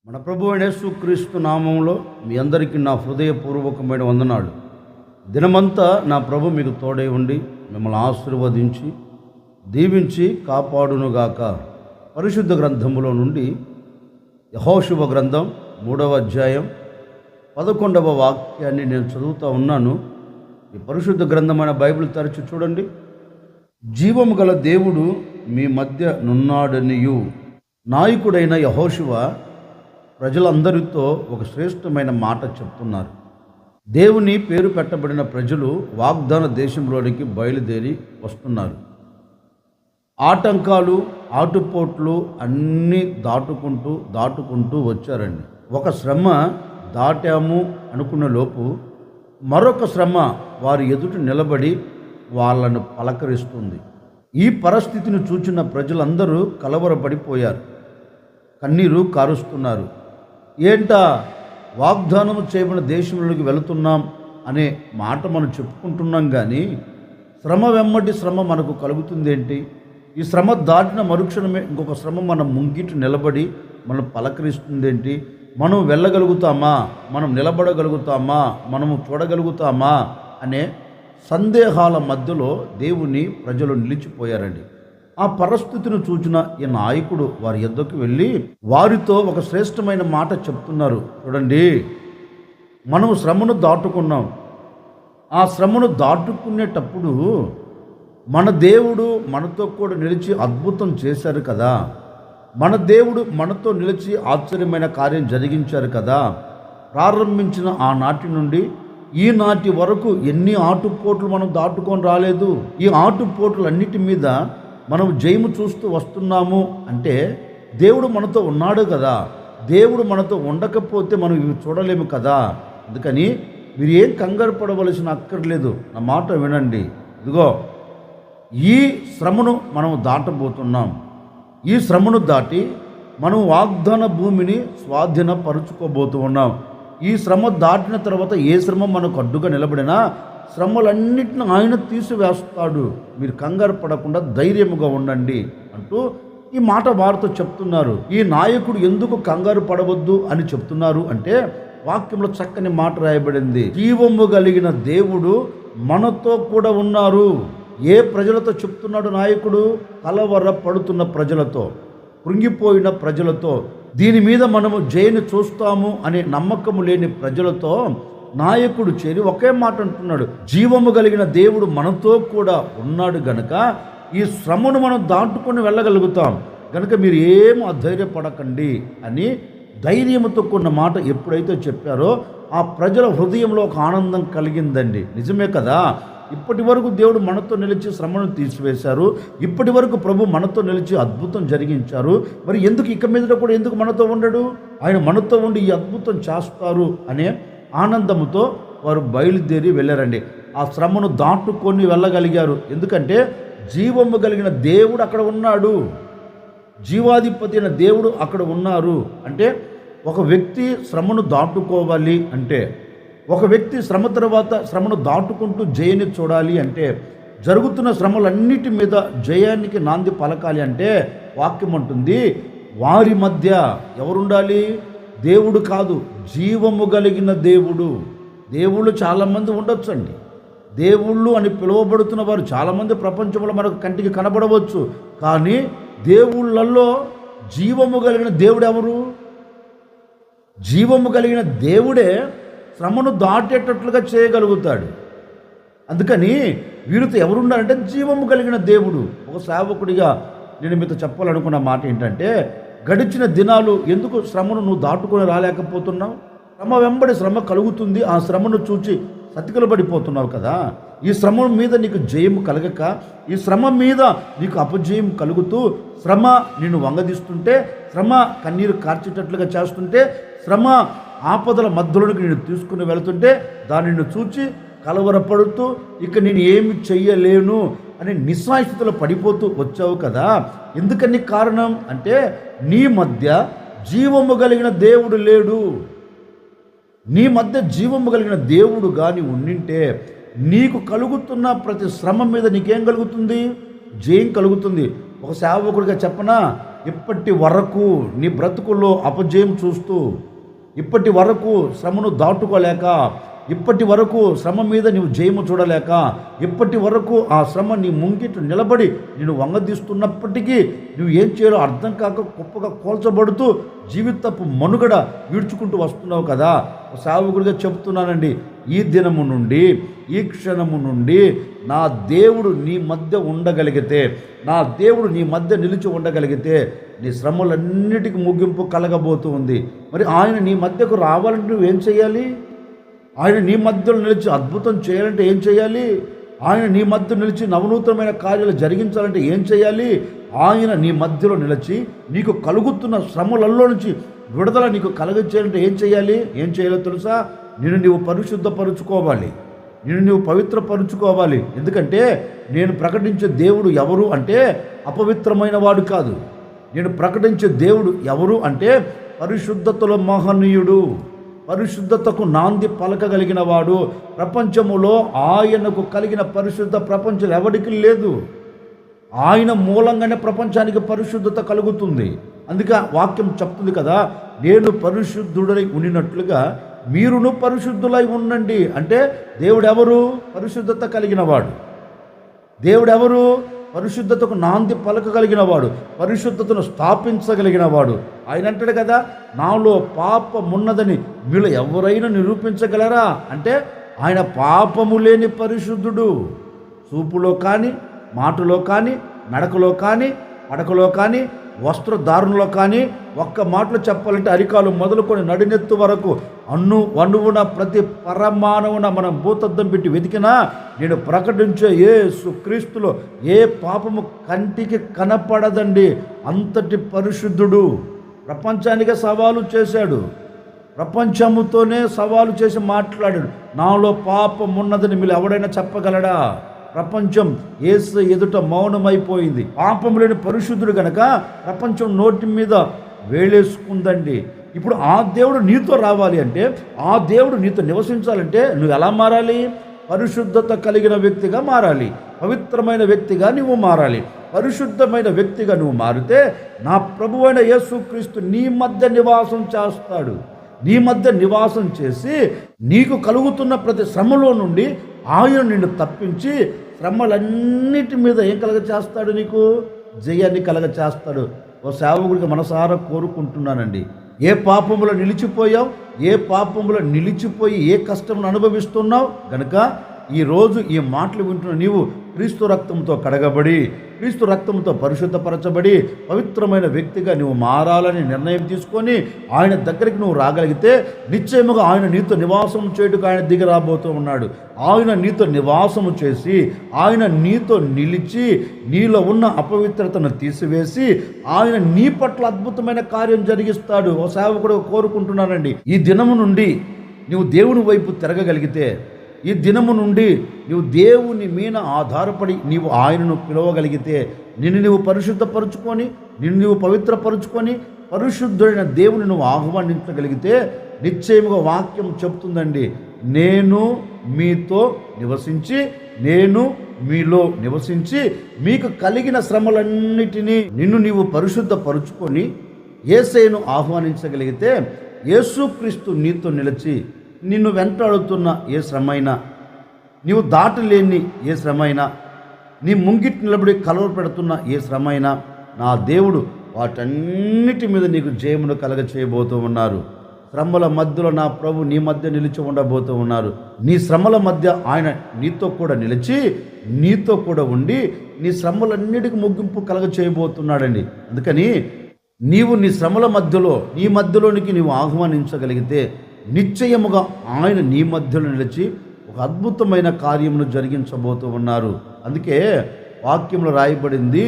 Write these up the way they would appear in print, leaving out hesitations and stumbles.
మన ప్రభు అయిన యేసుక్రీస్తు నామంలో మీ అందరికీ నా హృదయపూర్వకమైన వందనాలు. దినమంతా నా ప్రభు మీకు తోడై ఉండి మిమ్మల్ని ఆశీర్వదించి దీవించి కాపాడునుగాక. పరిశుద్ధ గ్రంథములో నుండి యెహోషువ గ్రంథం 3వ అధ్యాయం 11వ వాక్యాన్ని నేను చదువుతూ ఉన్నాను. ఈ పరిశుద్ధ గ్రంథమైన బైబిల్ తెరచి చూడండి. జీవము గల దేవుడు మీ మధ్య నున్నాడనియు. నాయకుడైన యెహోషువ ప్రజలందరితో ఒక శ్రేష్టమైన మాట చెప్తున్నారు. దేవుని పేరు పెట్టబడిన ప్రజలు వాగ్దాన దేశంలోనికి బయలుదేరి వస్తున్నారు. ఆటంకాలు ఆటుపోట్లు అన్నీ దాటుకుంటూ వచ్చారండి. ఒక శ్రమ దాటాము అనుకున్న లోపు మరొక శ్రమ వారి ఎదుట నిలబడి వాళ్ళను పలకరిస్తుంది. ఈ పరిస్థితిని చూచిన ప్రజలందరూ కలవరపడిపోయారు, కన్నీరు కారుస్తున్నారు. ఏంటా వాగ్దానం చేయబడిన దేశంలోకి వెళుతున్నాం అనే మాట మనం చెప్పుకుంటున్నాం, కానీ శ్రమ వెమ్మటి శ్రమ మనకు కలుగుతుందేంటి? ఈ శ్రమ దాటిన మరుక్షణమే ఇంకొక శ్రమ మన ముంగిటి నిలబడి మనం పలకరిస్తుందేంటి? మనం వెళ్ళగలుగుతామా, మనం నిలబడగలుగుతామా, మనము చూడగలుగుతామా అనే సందేహాల మధ్యలో దేవుని ప్రజలు నిలిచిపోయారండి. ఆ పరిస్థితిని చూచిన ఈ నాయకుడు వారి యొద్దకు వెళ్ళి వారితో ఒక శ్రేష్టమైన మాట చెప్తున్నారు. చూడండి, మనము శ్రమను దాటుకున్నాం. ఆ శ్రమను దాటుకునేటప్పుడు మన దేవుడు మనతో కూడా నిలిచి అద్భుతం చేశారు కదా, మన దేవుడు మనతో నిలిచి ఆశ్చర్యమైన కార్యం జరిగించారు కదా. ప్రారంభించిన ఆనాటి నుండి ఈనాటి వరకు ఎన్ని ఆటుపోట్లు మనం దాటుకొని రాలేదు. ఈ ఆటుపోట్లన్నిటి మీద మనం జయము చూస్తూ వస్తున్నాము అంటే దేవుడు మనతో ఉన్నాడు కదా. దేవుడు మనతో ఉండకపోతే మనం ఇవి చూడలేము కదా. అందుకని మీరు ఏం కంగారు పడవలసిన అక్కర్లేదు. నా మాట వినండి. ఇదిగో, ఈ శ్రమను మనం దాటబోతున్నాం. ఈ శ్రమను దాటి మనం వాగ్దాన భూమిని స్వాధీనపరుచుకోబోతూ ఉన్నాం. ఈ శ్రమ దాటిన తర్వాత ఏ శ్రమ మనకు అడ్డుగా నిలబడినా శ్రమలన్నిటిని ఆయన తీసివేస్తాడు. మీరు కంగారు పడకుండా ధైర్యముగా ఉండండి అంటూ ఈ మాట వారితో చెప్తున్నారు. ఈ నాయకుడు ఎందుకు కంగారు పడవద్దు అని చెప్తున్నారు అంటే వాక్యంలో చక్కని మాట రాయబడింది. జీవము కలిగిన దేవుడు మనతో కూడా ఉన్నారు. ఏ ప్రజలతో చెప్తున్నాడు నాయకుడు? కలవర పడుతున్న ప్రజలతో, కృంగిపోయిన ప్రజలతో, దీని మీద మనము జయని చూస్తాము అనే నమ్మకము లేని ప్రజలతో నాయకుడు చేరి ఒకే మాట అంటున్నాడు. జీవము కలిగిన దేవుడు మనతో కూడా ఉన్నాడు గనుక ఈ శ్రమను మనం దాటుకొని వెళ్ళగలుగుతాం గనుక మీరు ఏం అధైర్యపడకండి అని ధైర్యంతో కూడిన మాట ఎప్పుడైతే చెప్పారో ఆ ప్రజల హృదయంలో ఒక ఆనందం కలిగిందండి. నిజమే కదా, ఇప్పటి వరకు దేవుడు మనతో నిలిచి శ్రమను తీసివేశారు. ఇప్పటి వరకు ప్రభు మనతో నిలిచి అద్భుతం జరిగించారు. మరి ఎందుకు ఇక మీద కూడా ఎందుకు మనతో ఉండడు? ఆయన మనతో ఉండి ఈ అద్భుతం చేస్తారు అనే ఆనందంతో వారు బయలుదేరి వెళ్ళారండి. ఆ శ్రమను దాటుకొని వెళ్ళగలిగారు. ఎందుకంటే జీవము కలిగిన దేవుడు అక్కడ ఉన్నాడు, జీవాధిపతి అయిన దేవుడు అక్కడ ఉన్నారు. అంటే ఒక వ్యక్తి శ్రమను దాటుకోవాలి అంటే, ఒక వ్యక్తి శ్రమ తర్వాత శ్రమను దాటుకుంటూ జయాన్ని చూడాలి అంటే, జరుగుతున్న శ్రమలన్నిటి మీద జయానికి నాంది పలకాలి అంటే వాక్యం అంటుంది వారి మధ్య ఎవరుండాలి? దేవుడు కాదు, జీవము కలిగిన దేవుడు. దేవుళ్ళు చాలామంది ఉండొచ్చండి. దేవుళ్ళు అని పిలువబడుతున్న వారు చాలామంది ప్రపంచంలో మనకు కంటికి కనబడవచ్చు. కానీ దేవుళ్ళల్లో జీవము కలిగిన దేవుడు ఎవరు? జీవము కలిగిన దేవుడే శ్రమను దాటేటట్లుగా చేయగలుగుతాడు. అందుకని వీరితో ఎవరున్నారంటే జీవము కలిగిన దేవుడు. ఒక సేవకుడిగా నేను మీతో చెప్పాలనుకున్న మాట ఏంటంటే, గడిచిన దినాలు ఎందుకు శ్రమను నువ్వు దాటుకొని రాలేకపోతున్నావు? శ్రమ వెంబడి శ్రమ కలుగుతుంది. ఆ శ్రమను చూచి సతికలు పడిపోతున్నావు కదా. ఈ శ్రమ మీద నీకు జయము కలగక, ఈ శ్రమ మీద నీకు అపజయం కలుగుతూ, శ్రమ నిన్ను వంగదీస్తుంటే, శ్రమ కన్నీరు కార్చేటట్లుగా చేస్తుంటే, శ్రమ ఆపదల మధ్యలోనికి నేను తీసుకుని వెళుతుంటే దానిని చూచి కలవరపడుతూ ఇక నేను ఏమి చెయ్యలేను అని నిస్సాయిస్థితిలో పడిపోతూ వచ్చావు కదా. ఎందుకని కారణం అంటే నీ మధ్య జీవము కలిగిన దేవుడు లేడు. నీ మధ్య జీవము కలిగిన దేవుడు కానీ ఉండింటే నీకు కలుగుతున్న ప్రతి శ్రమ మీద నీకేం కలుగుతుంది? జయం కలుగుతుంది. ఒక సేవకుడిగా చెప్పనా, ఇప్పటి వరకు నీ బ్రతుకుల్లో అపజయం చూస్తూ, ఇప్పటి వరకు శ్రమను దాటుకోలేక, ఇప్పటి వరకు శ్రమ మీద నీవు జయము చూడలేక, ఇప్పటి వరకు ఆ శ్రమ నీ ముంగిట నిలబడి నేను వంగదీస్తున్నప్పటికీ నువ్వు ఏం చేయాలో అర్థం కాక గొప్పగా కోల్చబడుతూ జీవితపు మనుగడ వీడ్చుకుంటూ వస్తున్నావు కదా. సేవకుడిగా చెప్తున్నానండి, ఈ దినము నుండి, ఈ క్షణము నుండి నా దేవుడు నీ మధ్య ఉండగలిగితే, నా దేవుడు నీ మధ్య నిలిచి ఉండగలిగితే నీ శ్రమలన్నిటికీ ముగింపు కలగబోతూ ఉంది. మరి ఆయన నీ మధ్యకు రావాలంటే నువ్వేం చేయాలి? ఆయన నీ మధ్యలో నిలిచి అద్భుతం చేయాలంటే ఏం చేయాలి? ఆయన నీ మధ్య నిలిచి నవనూతనమైన కార్యాలు జరిగించాలంటే ఏం చేయాలి? ఆయన నీ మధ్యలో నిలిచి నీకు కలుగుతున్న శ్రమలలో నుంచి విడుదల నీకు కలగచేయాలంటే ఏం చేయాలి? ఏం చేయాలో తెలుసా? నిన్ను నీవు పరిశుద్ధపరుచుకోవాలి, నిన్ను నీవు పవిత్రపరుచుకోవాలి. ఎందుకంటే నేను ప్రకటించే దేవుడు ఎవరు అంటే అపవిత్రమైన వాడు కాదు. నేను ప్రకటించే దేవుడు ఎవరు అంటే పరిశుద్ధతలో మహనీయుడు, పరిశుద్ధతకు నాంది పలకగలిగిన వాడు. ప్రపంచములో ఆయనకు కలిగిన పరిశుద్ధ ప్రపంచం ఎవరికి లేదు. ఆయన మూలంగానే ప్రపంచానికి పరిశుద్ధత కలుగుతుంది. అందుకే వాక్యం చెప్తుంది కదా, నేను పరిశుద్ధుడై ఉండినట్లుగా మీరును పరిశుద్ధులై ఉండండి. అంటే దేవుడెవరు? పరిశుద్ధత కలిగిన వాడు. దేవుడెవరు? పరిశుద్ధతకు నాంది పలకగలిగిన వాడు, పరిశుద్ధతను స్థాపించగలిగిన వాడు. ఆయన అంటాడు కదా, నాలో పాపమున్నదని వీళ్ళు ఎవరైనా నిరూపించగలరా అంటే ఆయన పాపము లేని పరిశుద్ధుడు. చూపులో కానీ, మాటలో కానీ, నడకలో కానీ, పడకలో కానీ, వస్త్రధారణలో కానీ, ఒక్క మాటలో చెప్పాలంటే అరికాలు మొదలుకొని నడినెత్తు వరకు అణువున ప్రతి పరమాణువున మనం భూతద్దం పెట్టి వెతికినా నేను ప్రకటించే యేసు క్రీస్తులో ఏ పాపము కంటికి కనపడదండి. అంతటి పరిశుద్ధుడు. ప్రపంచానికి సవాలు చేశాడు, ప్రపంచముతోనే సవాలు చేసి మాట్లాడాడు. నాలో పాపం ఉన్నదని మీరు ఎవడైనా చెప్పగలడా? ప్రపంచం యేసు ఎదుట మౌనమైపోయింది. పాపం లేని పరిశుద్ధుడు గనక ప్రపంచం నోటి మీద వేలేసుకుందండి. ఇప్పుడు ఆ దేవుడు నీతో రావాలి అంటే, ఆ దేవుడు నీతో నివసించాలంటే నువ్వు ఎలా మారాలి? పరిశుద్ధత కలిగిన వ్యక్తిగా మారాలి, పవిత్రమైన వ్యక్తిగా నువ్వు మారాలి. పరిశుద్ధమైన వ్యక్తిగా నువ్వు మారితే నా ప్రభువైన యేసుక్రీస్తు నీ మధ్య నివాసం చేస్తాడు. నీ మధ్య నివాసం చేసి నీకు కలుగుతున్న ప్రతి శ్రమలో నుండి ఆయన నిన్ను తప్పించి శ్రమలన్నిటి మీద ఏం కలగ చేస్తాడు? నీకు జయాన్ని కలగ చేస్తాడు. ఓ సేవకుడికి మనసారా కోరుకుంటున్నానండి, ఏ పాపములో నిలిచిపోయావు, ఏ పాపములో నిలిచిపోయి ఏ కష్టమును అనుభవిస్తున్నావు గనుక ఈరోజు ఈ మాటలు వింటున్న నీవు క్రీస్తు రక్తంతో కడగబడి, క్రీస్తు రక్తంతో పరిశుద్ధపరచబడి పవిత్రమైన వ్యక్తిగా నువ్వు మారాలని నిర్ణయం తీసుకొని ఆయన దగ్గరికి నువ్వు రాగలిగితే నిశ్చయముగా ఆయన నీతో నివాసం చేయుటకు ఆయన దిగి రాబోతూ ఉన్నాడు. ఆయన నీతో నివాసము చేసి, ఆయన నీతో నిలిచి నీలో ఉన్న అపవిత్రతను తీసివేసి ఆయన నీ పట్ల అద్భుతమైన కార్యం జరిగిస్తాడు. ఓ సేవకుడు కోరుకుంటున్నానండి, ఈ దినము నుండి నువ్వు దేవుని వైపు తిరగగలిగితే, ఈ దినము నుండి నువ్వు దేవుని మీద ఆధారపడి నీవు ఆయనను పిలవగలిగితే, నిన్ను నువ్వు పరిశుద్ధపరుచుకొని, నిన్ను నువ్వు పవిత్రపరుచుకొని పరిశుద్ధుడైన దేవుని నువ్వు ఆహ్వానించగలిగితే నిశ్చయముగా వాక్యం చెప్తుందండి, నేను మీతో నివసించి, నేను మీలో నివసించి మీకు కలిగిన శ్రమలన్నిటినీ నిన్ను నీవు పరిశుద్ధపరుచుకొని యేసయ్యను ఆహ్వానించగలిగితే యేసుక్రీస్తు నీతో నిలిచి నిన్ను వెంటాడుతున్న ఏ శ్రమైనా, నీవు దాటలేని ఏ శ్రమైనా, నీ ముంగిటి నిలబడి కలవర పెడుతున్న ఏ శ్రమైనా నా దేవుడు వాటన్నిటి మీద నీకు జయమును కలగ చేయబోతూ ఉన్నారు. శ్రమల మధ్యలో నా ప్రభు నీ మధ్య నిలిచి ఉండబోతూ ఉన్నారు. నీ శ్రమల మధ్య ఆయన నీతో కూడా నిలిచి, నీతో కూడా ఉండి నీ శ్రమలన్నిటికీ ముగింపు కలగ చేయబోతున్నాడండి. అందుకని నీవు నీ శ్రమల మధ్యలో, నీ మధ్యలోనికి నీవు ఆహ్వానించగలిగితే నిశ్చయముగా ఆయన నీ మధ్యలో నిలిచి ఒక అద్భుతమైన కార్యమును జరిగించబోతూ ఉన్నారు. అందుకే వాక్యంలో రాయబడింది,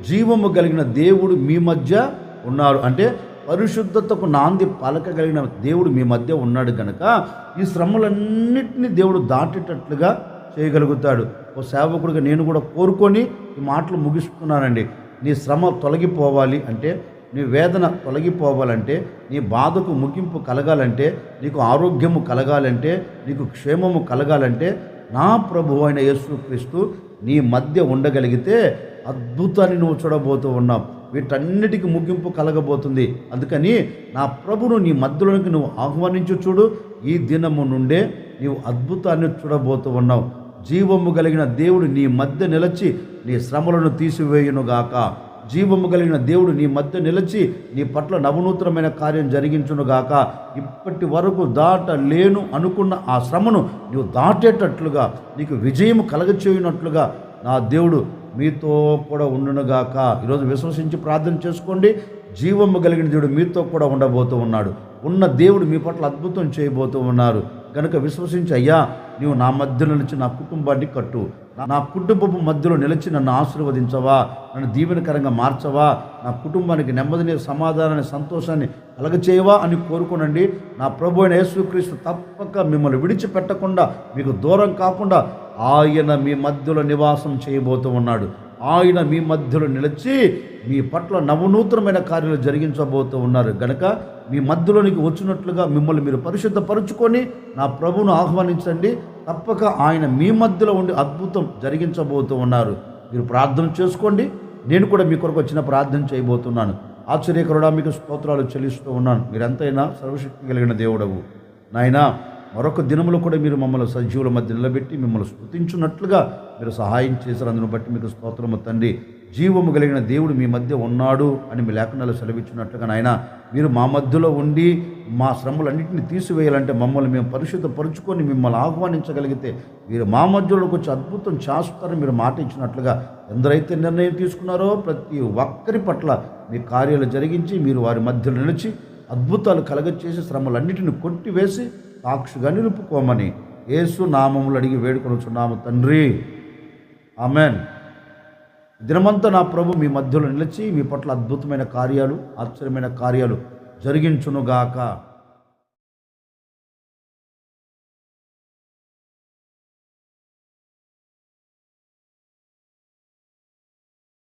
జీవము కలిగిన దేవుడు మీ మధ్య ఉన్నారు. అంటే పరిశుద్ధతకు నాంది పలకగలిగిన దేవుడు మీ మధ్య ఉన్నాడు కనుక ఈ శ్రమలన్నింటినీ దేవుడు దాటేటట్లుగా చేయగలుగుతాడు. ఓ సేవకుడిగా నేను కూడా కోరుకొని ఈ మాటలు ముగిస్తున్నానండి. నీ శ్రమ తొలగిపోవాలి అంటే, నీ వేదన తొలగిపోవాలంటే, నీ బాధకు ముగింపు కలగాలంటే, నీకు ఆరోగ్యము కలగాలంటే, నీకు క్షేమము కలగాలంటే నా ప్రభువు అయిన యేసుక్రీస్తు నీ మధ్య ఉండగలిగితే అద్భుతాన్ని నువ్వు చూడబోతూ ఉన్నావు. వీటన్నిటికీ ముగింపు కలగబోతుంది. అందుకని నా ప్రభును నీ మధ్యలోనికి నువ్వు ఆహ్వానించు చూడు. ఈ దినము నుండే నీవు అద్భుతాన్ని చూడబోతూ ఉన్నావు. జీవము కలిగిన దేవుడు నీ మధ్య నిలిచి నీ శ్రమలను తీసివేయునుగాక. జీవము కలిగిన దేవుడు నీ మధ్య నిలిచి నీ పట్ల నవనూతనమైన కార్యం జరిగించునుగాక. ఇప్పటి వరకు దాటలేను అనుకున్న ఆ శ్రమను నీవు దాటేటట్లుగా, నీకు విజయం కలగచేయునట్లుగా నా దేవుడు మీతో కూడా ఉండునుగాక. ఈరోజు విశ్వసించి ప్రార్థన చేసుకోండి. జీవము కలిగిన దేవుడు మీతో కూడా ఉండబోతూ ఉన్నాడు. ఉన్న దేవుడు మీ పట్ల అద్భుతం చేయబోతూ ఉన్నారు. కనుక విశ్వసించి, అయ్యా నీవు నా మధ్యలో నిలిచి నా కుటుంబాన్ని కట్టు, నా కుటుంబపు మధ్యలో నిలిచి నన్ను ఆశీర్వదించవా, నన్ను దీవెనకరంగా మార్చవా, నా కుటుంబానికి నెమ్మదిని, సమాధానాన్ని, సంతోషాన్ని కలగచేయవా అని కోరుకోనండి. నా ప్రభు అయిన యేసుక్రీస్తు తప్పక మిమ్మల్ని విడిచిపెట్టకుండా, మీకు దూరం కాకుండా ఆయన మీ మధ్యలో నివాసం చేయబోతూ ఉన్నాడు. ఆయన మీ మధ్యలో నిలిచి మీ పట్ల నవనూతనమైన కార్యాలు జరిగించబోతూ ఉన్నారు. గనక మీ మధ్యలోనికి వచ్చినట్లుగా మిమ్మల్ని మీరు పరిశుద్ధపరుచుకొని నా ప్రభువును ఆహ్వానించండి. తప్పక ఆయన మీ మధ్యలో ఉండి అద్భుతం జరిగించబోతూ ఉన్నారు. మీరు ప్రార్థన చేసుకోండి. నేను కూడా మీ కొరకు వచ్చిన ప్రార్థన చేయబోతున్నాను. ఆశ్చర్యకరుడా మీకు స్తోత్రాలు చెల్లిస్తూ ఉన్నాను. మీరెంతైనా సర్వశక్తి కలిగిన దేవుడవు నాయనా. మరొక దినములు కూడా మీరు మమ్మల్ని సజీవుల మధ్య నిలబెట్టి మిమ్మల్ని స్తుతించున్నట్లుగా మీరు సహాయం చేశారు. అందును బట్టి మీకు స్తోత్రము తండ్రి. జీవము కలిగిన దేవుడు మీ మధ్య ఉన్నాడు అని మీ లేఖనాలు సెలవిచ్చినట్లుగా నాయన, మీరు మా మధ్యలో ఉండి మా శ్రమలన్నింటినీ తీసివేయాలంటే మమ్మల్ని మేము పరిశుద్ధపరుచుకొని మిమ్మల్ని ఆహ్వానించగలిగితే మీరు మా మధ్యలోకి వచ్చి అద్భుతం చేస్తారని మీరు మాట ఇచ్చినట్లుగా ఎందరైతే నిర్ణయం తీసుకున్నారో ప్రతి ఒక్కరి పట్ల మీ కార్యాలు జరిగించి మీరు వారి మధ్యలో నిలిచి అద్భుతాలు కలగచేసి శ్రమలన్నిటిని కొట్టివేసి సాక్షిగా నిలుపుకోమని యేసు నామములు అడిగి వేడుకొనుచున్నాము తండ్రి. ఆమెన్. దినమంతా నా ప్రభు మీ మధ్యలో నిలిచి మీ పట్ల అద్భుతమైన కార్యాలు, ఆశ్చర్యమైన కార్యాలు జరిగించునుగాక.